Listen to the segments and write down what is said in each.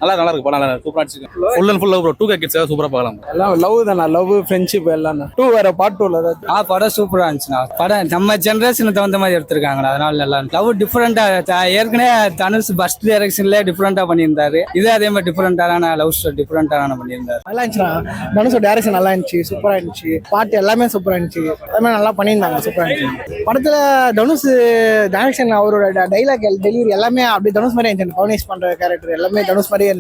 நல்லா இருக்கு படம், நல்லா சூப்பரா அடிச்சிருக்கு. Full and full love bro. 2K kids சூப்பரா பார்க்கலாம். எல்லாம் லவ் தானா, லவ் ஃப்ரெண்ட்ஷிப் எல்லாம். 2 வேற பார்ட் 2ல படம் சூப்பரா இருந்துச்சுண்ணா. படம் நம்ம ஜெனரேஷனுக்கு தகுந்த மாதிரி எடுத்திருக்காங்கண்ணா. அதனால நல்லா லவ் டிஃப்ரெண்டா. ஏற்கனவே தனுஷ் ஃபர்ஸ்ட் டைரக்ஷன்ல டிஃப்ரெண்டா பண்ணியிருந்தாரு. இதே அதே மாதிரி டிஃப்ரெண்டான லவ் ஸ்டோரி டிஃப்ரெண்டான பண்ணியிருந்தாரு. நல்லா இருந்துச்சுண்ணா. தனுஷோட டைரக்ஷன் நல்லா இருந்துச்சு, சூப்பரா இருந்துச்சு. பாட்டு எல்லாமே சூப்பரா இருந்துச்சு, எல்லாமே நல்லா பண்ணியிருந்தாங்க, சூப்பரா இருந்துச்சு. படத்துல தனுஷ் டைரக்ஷன், அவரோட டைலாக் டெலிவரி எல்லாமே அப்படி தனுஷ் மாதிரி இருந்துச்சு. பவுனேஷ் பண்ற கேரக்டர் எல்லாமே தனுஷ் மாதிரியே இருந்துச்சு.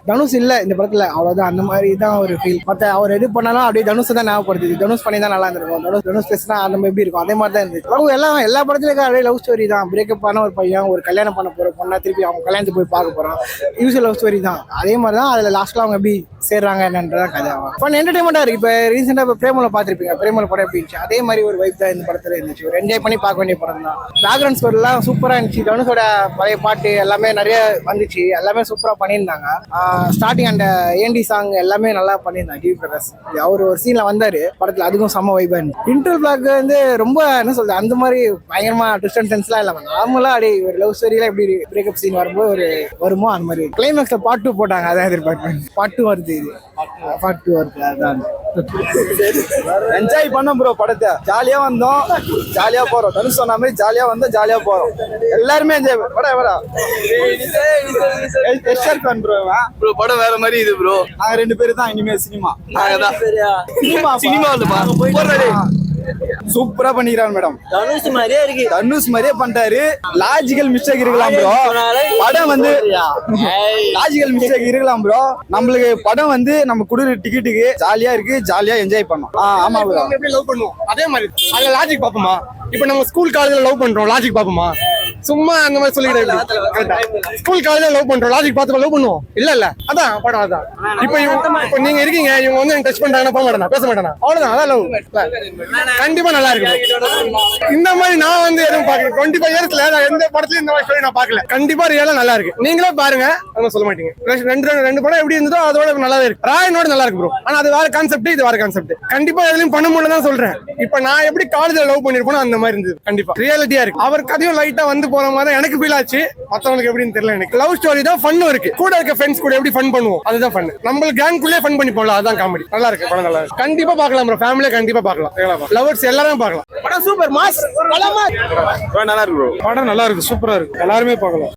தனுஷ் இல்ல இந்த படத்துல, அவ்வளவுதான். அந்த மாதிரி தான் ஒரு ஃபீல். மத்த அவர் எது பண்ணாலும் அப்படியே தனுஷ் தான் ஞாபகப்படுத்துது. தனுஷ் பண்ணி தான் நல்லா இருந்திருக்கும். தனுஷ் பேசினா அந்த மாதிரி எப்படி இருக்கும், அதே மாதிரி தான் இருந்துச்சு. லவ் எல்லாம் எல்லா படத்துலயும் அப்படியே லவ் ஸ்டோரி தான். பிரேக்கப் ஆன ஒரு பையன் ஒரு கல்யாணம் பண்ண போற பொண்ணா திருப்பி அவங்க கல்யாணத்துக்கு போய் பார்க்க போறான். யூஸ்வல் லவ் ஸ்டோரி தான். அதே மாதிரி தான் அதுல லாஸ்ட்ல அவங்க எப்படி சேர்றாங்க என்னன்றதான் கதை. ஃபன் என்டர்டைன்மெண்டா இருக்கு. இப்ப ரீசெண்டா இப்ப பிரேமல பாத்திருப்பீங்க. பிரேமல படம் எப்படி இருந்துச்சு, அதே மாதிரி ஒரு வைப் தான் இந்த படத்துல இருந்துச்சு. ஒரு என்ஜாய் பண்ணி பார்க்க வேண்டிய படம் தான். பேக்ரவுண்ட் ஸ்கோர் எல்லாம் சூப்பரா இருந்துச்சு. தனுஷோட பழைய பாட்டு எல்லாமே நிறைய வந்துச்சு, எல்லாமே சூப்பரா பண்ணியிருந்தாங்க. ஸ்டார்டிங் அந்த ஏண்டி சாங் எல்லாமே நல்லா பண்ணியிருந்தாங்க. டிவி பிரகாஷ் அவர் ஒரு சீன்ல வந்தாரு படத்துல, அதுக்கும் செம்ம வைபா இருந்துச்சு. இன்டர் பிளாக் வந்து ரொம்ப என்ன சொல்றது, அந்த மாதிரி பயங்கரமா ட்விஸ்ட் அண்ட் டர்ன்ஸ்லாம் இல்லாம நார்மலா அப்படியே ஒரு லவ் ஸ்டோரியில எப்படி பிரேக்கப் சீன் வரும்போது ஒரு வருமோ அந்த மாதிரி. கிளைமேக்ஸ்ல பார்ட் 2 போட்டாங்க, அதான் எதிர்பார்ப்பேன். பார்ட் 2 வருது, இது பார்ட் 2 வருது. அதான் என்ஜாய் பண்ணோம் ப்ரோ. படத்தை ஜாலியா வந்தோம், ஜாலியா போறோம். தனுஷ் சொன்ன மாதிரி ஜாலியா வந்தோம், ஜாலியா போறோம். எல்லாருமே என்ஜாய் படம் வேற மாதிரி இது ப்ரோ. நாங்க 2 பேரும் தான் இனிமே சினிமா. நாங்க தான் சூப்பரா பண்ணிக்கிறாங்க மேடம். தனுஷ் மாதிரியே இருக்கு. தனுஷ் மாதிரியே பண்ணிட்டாரு. லாஜிக்கல் மிஸ்டேக் இருக்கலாம் ப்ரோ. படம் வந்து லாஜிக்கல் மிஸ்டேக் இருக்கலாம் ப்ரோ. நம்மளுக்கு படம் வந்து நம்ம குடுற டிக்கெட்டுக்கு ஜாலியா இருக்கு, ஜாலியா என்ஜாய் பண்ணோம். ஆமா ப்ரோ. எப்படி லவ் பண்ணுவோம் அதே மாதிரி அதுல லாஜிக் பாப்போமா. இப்ப நம்ம ஸ்கூல் காலேஜ்ல லவ் பண்றோம், லாஜிக் பாப்போமா? சும்மா அந்த மாதிரி சொல்லிக்கிட்டு ஸ்கூல் காலேஜ்ல லவ் பண்றோம், லாஜிக் பார்த்து லவ் பண்ணுவோம். இல்ல அதான் படம். அதான் இப்ப நீங்க இருக்கீங்க, இவங்க வந்து டச் பண்றாங்கன்னா போக மாட்டேனா, பேச மாட்டேனா, அவ்வளவுதான். அதான் லவ். கண்டிப்பா நல்லா இருக்கு. இந்த மாதிரி நான் வந்து எதுவும் பாக்கல. 25 இயர்ஸ்ல நான் எந்த படத்துலயும் இந்த மாதிரி சொல்லி நான் பாக்கல. கண்டிப்பா ரியலா நல்லா இருக்கு. நீங்களே பாருங்க, அவங்க சொல்ல மாட்டீங்க. ரெண்டு படம் எப்படி இருந்ததோ அதோட நல்லாவே இருக்கு. ராயனோட நல்லா இருக்கு ப்ரோ. ஆனா அது வேற கான்செப்ட், இது வேற கான்செப்ட். கண்டிப்பா எதுலயும் பண்ண முடியல தான் சொல்றேன். இப்ப நான் எப்படி காலேஜ்ல லவ் பண்ணிருப்போம் அந்த மாதிரி இருந்தது. கண்டிப்பா ரியாலிட்டியா இருக்கு. அவர் கதையும் லைட்டா வந்து போற மாதிரி எனக்கு ஃபீல் ஆச்சு. மத்தவங்களுக்கு எப்படின்னு தெரியல. எனக்கு லவ் ஸ்டோரி தான் ஃபன்னும் இருக்கு. கூட இருக்க ஃப்ரெண்ட்ஸ் கூட எப்படி ஃபன் பண்ணுவோம், அதுதான் ஃபன். நம்ம கேங்குள்ளே ஃபன் பண்ணி போகலாம், அதுதான் காமெடி. நல்லா இருக்கு படம், நல்லா இருக்கு. கண்டிப்பா பார்க்கலாம் ப்ரோ. ஃபேமிலியா கண்டிப்பா பார்க்கலாம். லவர்ஸ் எல்லாரும் பார்க்கலாம். படம் சூப்பர் மாஸ். நல்லா இருக்கு ப்ரோ. படம் நல்லா இருக்கு, சூப்பரா இருக்கு. எல்லாருமே பார்க்கலாம்.